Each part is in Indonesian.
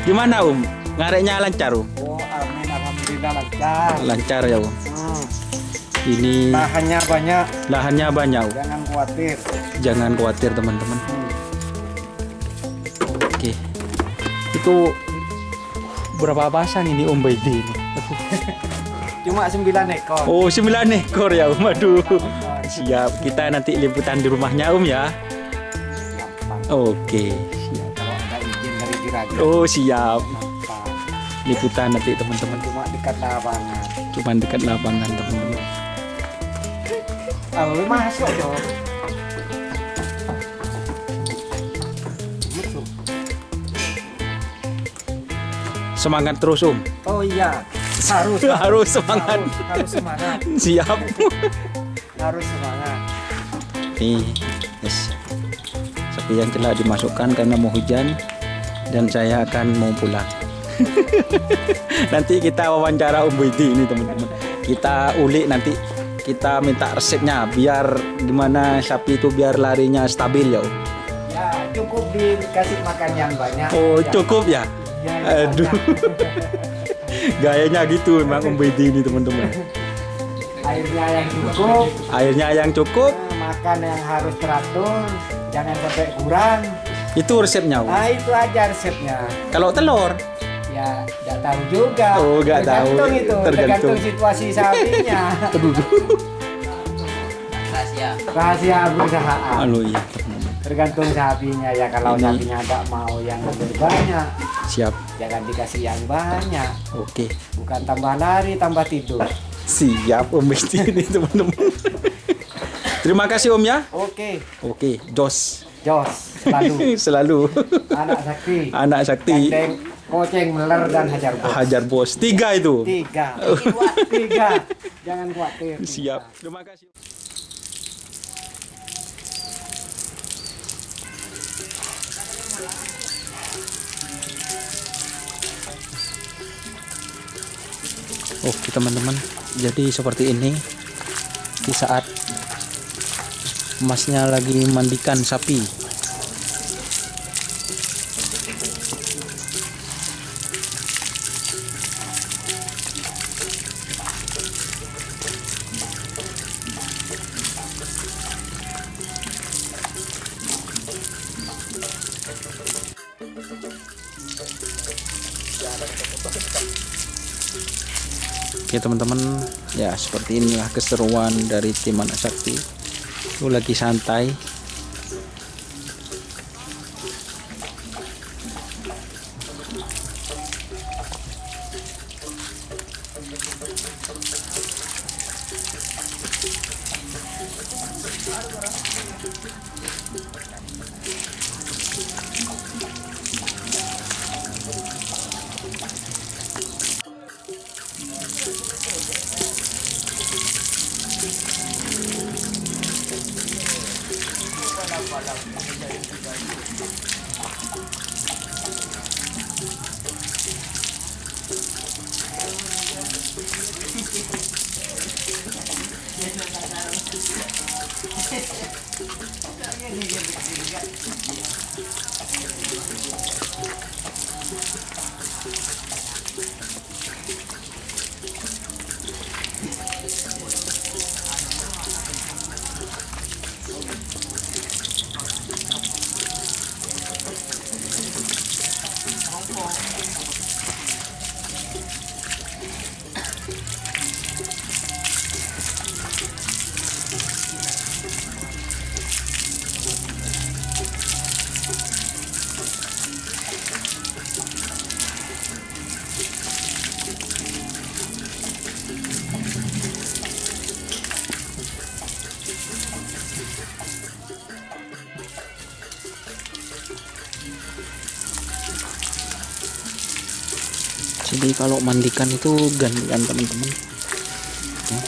Gimana ngareknya lancar Oh, amin, alhamdulillah lancar. Lancar ya Ini Lahannya banyak, jangan khawatir. teman-teman. Oke, itu berapa pasang ini Baidi ini? Cuma 9 ekor. Oh 9 ekor ya Aduh, siap, kita nanti liputan di rumahnya ya. Gampang. Oke, Kalau ada izin dari juragan. oh siap, Gampang. liputan nanti teman-teman. Cuma dekat lapangan. Cuman dekat lapangan teman-teman. Oh, masuk dong. Semangat terus Oh iya, harus Harus semangat. harus semangat, Siap. harus semangat. Nih, yes. Sapi yang telah dimasukkan karena mau hujan dan saya akan mau pulang. Nanti kita wawancara Baidi ini teman-teman. Kita ulik nanti, kita minta resepnya biar gimana sapi itu biar larinya stabil ya. Ya, cukup dikasih makan yang banyak. Oh Ya. cukup ya. Ya, Aduh. Gayanya gitu memang Baidi ini teman-teman. Airnya yang cukup, Airnya yang cukup, makan yang harus teratur, jangan sampai kurang. itu resepnya. Nah, itu aja resepnya. Kalau telur, Ya, nggak tahu juga. Oh, nggak tahu. Tergantung itu, Tergantung. tergantung situasi sapinya. Rahasia perusahaan. halo iya teman-teman. Tergantung sapinya ya, kalau Ini. sapinya nggak mau yang lebih banyak, Siap. jangan dikasih yang banyak. Oke. Bukan tambah lari, tambah tidur. Siap Baidi ini teman-teman. Terima kasih ya. Oke, Oke, Jos. Jos, selalu. Selalu. Anak sakti. Anak sakti. Gandeng, koceng, meler, dan hajar bos. Hajar bos. 3 itu. 3. 3. Jangan khawatir. Siap. Terima kasih. Oke teman-teman, jadi seperti ini di saat masnya lagi mandikan sapi. Oke teman-teman, ya seperti inilah keseruan dari tim Anak Sakti. Itu lagi santai. Jadi kalau mandikan itu gantian teman-teman. Ya.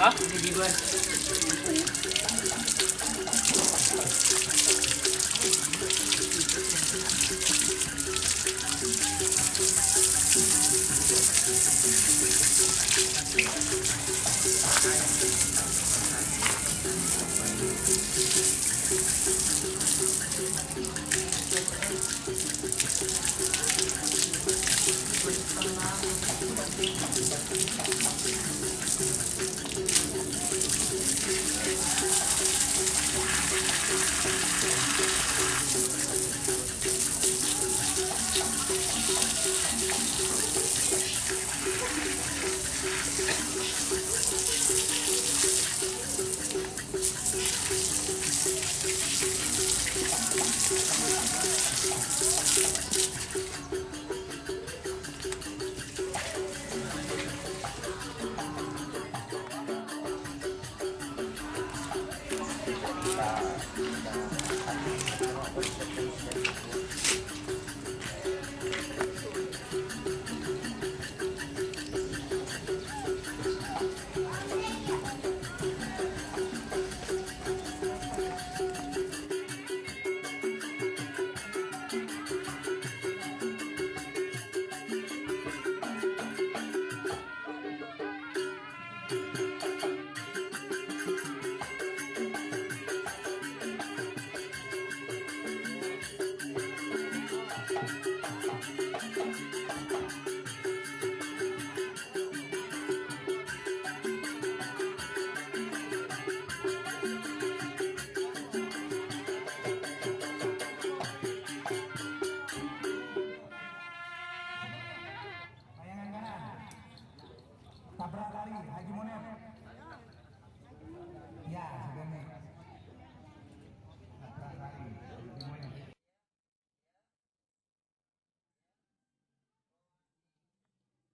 Hah? Hindi gibuan.